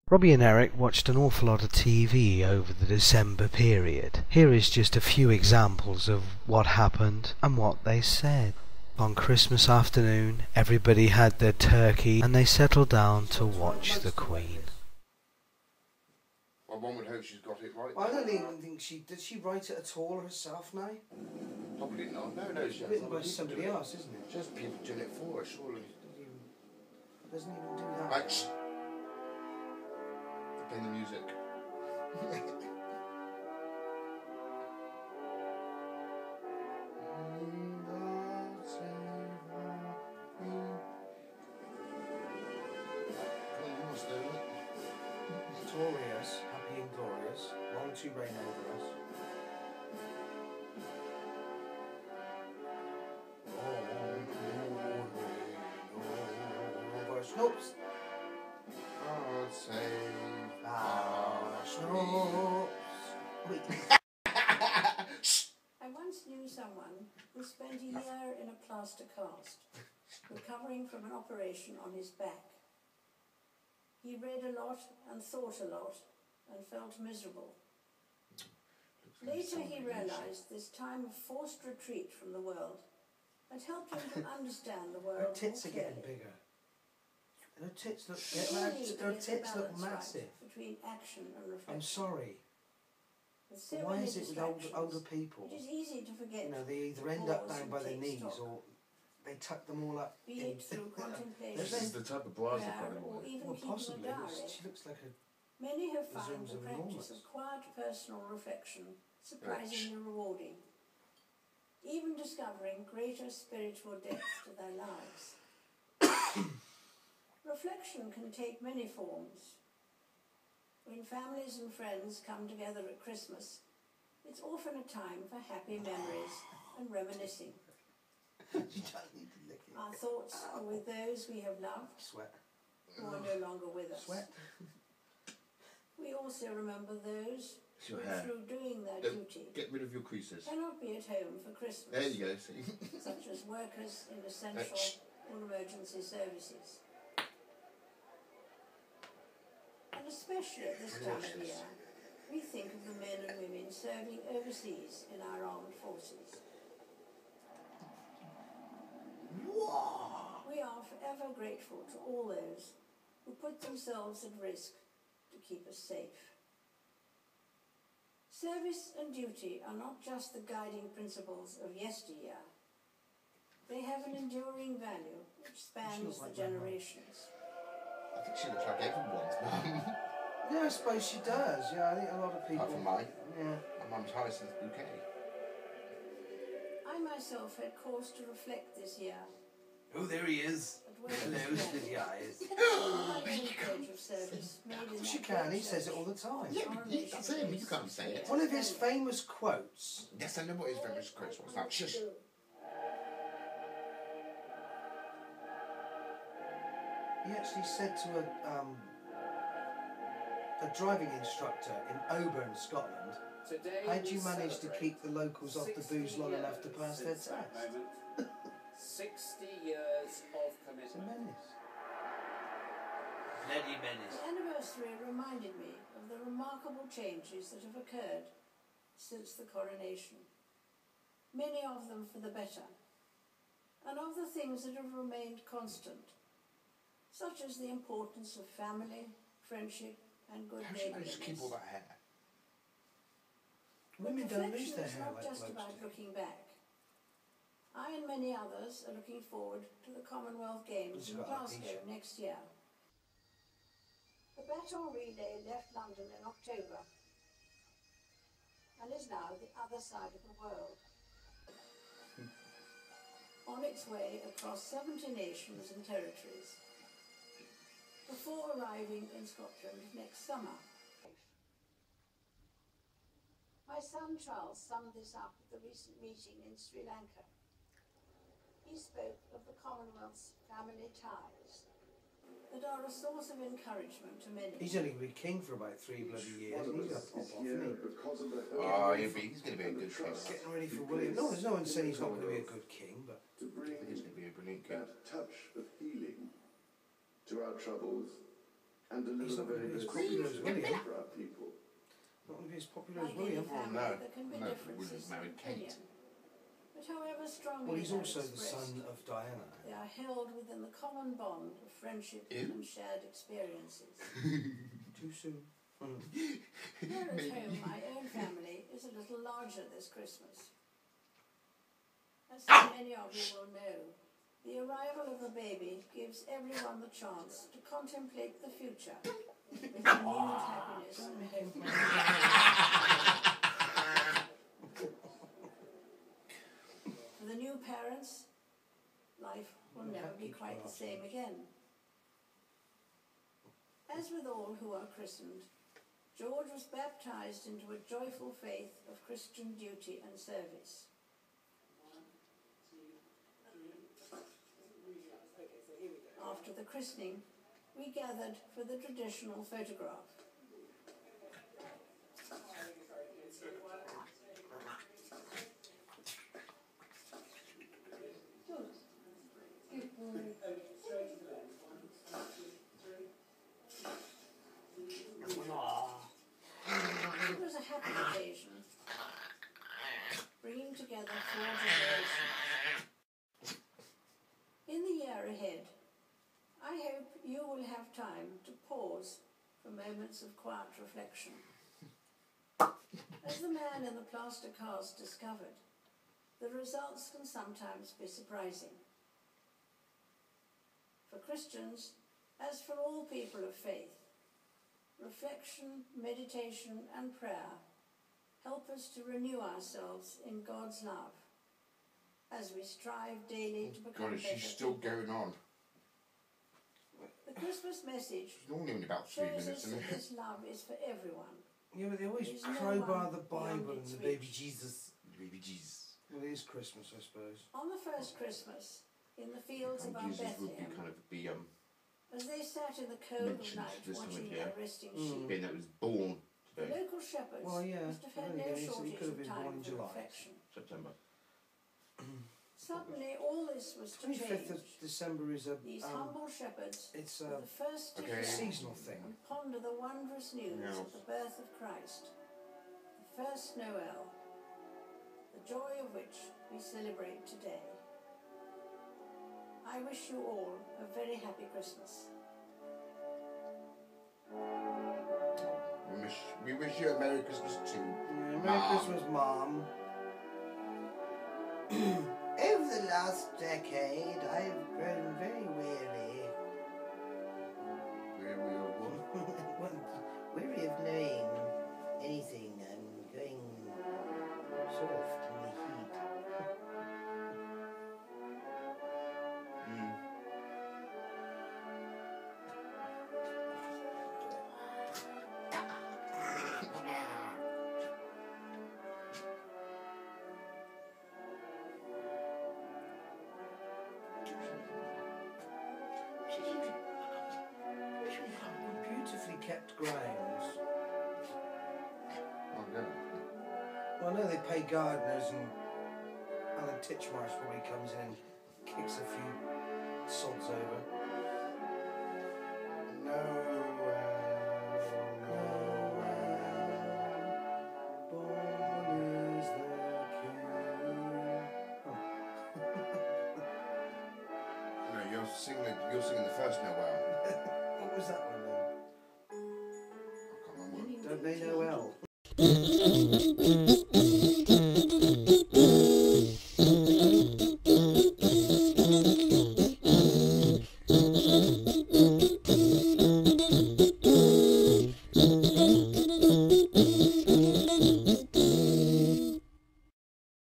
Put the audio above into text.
Robbie and Eric watched an awful lot of TV over the December period. Here is just a few examples of what happened and what they said. On Christmas afternoon, everybody had their turkey and they settled down to watch the Queen. Well, one would hope she's got it right. I don't even think did she write it at all herself now? Probably not. No, she it's written by somebody else, isn't it? Just people doing it for her, surely. Doesn't even do that. Right. Play the music. Glorious, happy and glorious, long to reign over us. Snoops. God save our Snoops. I once knew someone who spent a year in a plaster cast, recovering from an operation on his back. He read a lot and thought a lot and felt miserable. Later he realised this time of forced retreat from the world had helped him to understand the world. Her tits are getting bigger. Her tits look massive. Between action and reflection. I'm sorry. Why is it with older people? It is easy to forget. You know, they either end up down by their knees or they tuck them all up. Be it through contemplation. This is the type of bras they've got in. Or even well, possibly. A diary. She looks like a... Many have found the practice of quiet personal reflection surprisingly rewarding, even discovering greater spiritual depth to their lives. Reflection can take many forms. When families and friends come together at Christmas, it's often a time for happy memories and reminiscing. Our thoughts are with those we have loved, who are no longer with us. We also remember those who, through doing their duty, get rid of your creases. Cannot be at home for Christmas. There you go, see. Such as workers in essential or emergency services. And especially at this time of year, we think of the men and women serving overseas in our armed forces. We are forever grateful to all those who put themselves at risk to keep us safe. Service and duty are not just the guiding principles of yesteryear. They have an enduring value which spans the generations. I think she looks like everyone's mum. Yeah, I suppose she does. Yeah, I think a lot of people... Apart from mine. Yeah. My mum's Hyacinth Bouquet. I myself had cause to reflect this year. Oh, there he is. Hello, slitty eyes. She can, he says it all the time. Yeah, that's him, you can't say it. One of his famous quotes. Yes, I know what his famous quotes was. Now, shush. He actually said to a driving instructor in Oban, Scotland, how do you manage to keep the locals off the booze long enough to pass their test? 60 years of commitment. It's a menace. Bloody menace. The anniversary reminded me of the remarkable changes that have occurred since the coronation. Many of them for the better, and of the things that have remained constant, such as the importance of family, friendship, and good neighbourliness. How should I just keep all that hair? Women don't lose their hair like blokes do. It's not just about looking back. I and many others are looking forward to the Commonwealth Games in Glasgow next year. The baton relay left London in October and is now the other side of the world. On its way across 70 nations and territories, before arriving in Scotland next summer. My son Charles summed this up at the recent meeting in Sri Lanka. He spoke of the Commonwealth's family ties that are a source of encouragement to many. He's only going to be king for about 3 bloody years. He's going to pop off, isn't he? Oh, he's going to be a good king. Getting ready for William. No, there's no one saying he's not going to be a good king, but I think he's going to be a brilliant king. That touch of healing to our troubles And a He's little not going to very be as good popular as William. for our people. Not going to be as popular as Like any William. family, no. there can be No, differences William's married of Kate. opinion. But however strongly Well, he's they're also the expressed, son of Diana. they are held within the common bond of friendship Ew. and shared experiences. Too soon. Here at home, my own family is a little larger this Christmas. As so many of you will know, the arrival of the baby gives everyone the chance to contemplate the future with renewed happiness and hope. For the new parents, life will never be quite the same again. As with all who are christened, George was baptized into a joyful faith of Christian duty and service. After the christening, we gathered for the traditional photograph. It was a happy occasion, bringing together four generations. In the year ahead, I hope you will have time to pause for moments of quiet reflection. As the man in the plaster cast discovered, the results can sometimes be surprising. For Christians, as for all people of faith, reflection, meditation and prayer help us to renew ourselves in God's love as we strive daily to become God, better she's still people. going on. The Christmas message It's normally only about 3 shows minutes, us isn't that it? this love is for everyone. Yeah, but they always There's no crowbar one the beyond Bible and its the baby reach. Jesus. Baby Jesus. Well, it is Christmas, I suppose. On the first Christmas, in the fields of And our Jesus would be Bethlehem, kind of be as they sat in the cold of mentioned night this time of watching year. their resting sheep, being that it was born the today, local shepherds Well, yeah, must have had then no again, he shortage could have of been born time in for July. reflection. September. Suddenly, all this was to 25th of change. December is These humble shepherds it's were a the first to Okay. hear seasonal thing. and ponder the wondrous news Yeah. of the birth of Christ, the first Noel, the joy of which we celebrate today. I wish you all a very happy Christmas. We wish you a Merry Christmas too. Merry Mom. Christmas, Mom. Over the last decade, I've grown very weary. Where we all want. Well, weary of knowing anything and going soft in the heat. Beautifully kept grounds. Oh, yeah. Well, I know they pay gardeners, and Alan Titchmarsh probably comes in and kicks a few sods over. Born is the King. Oh. No, you're singing the first Noel. What was that one then? I can't remember. Don't they know well?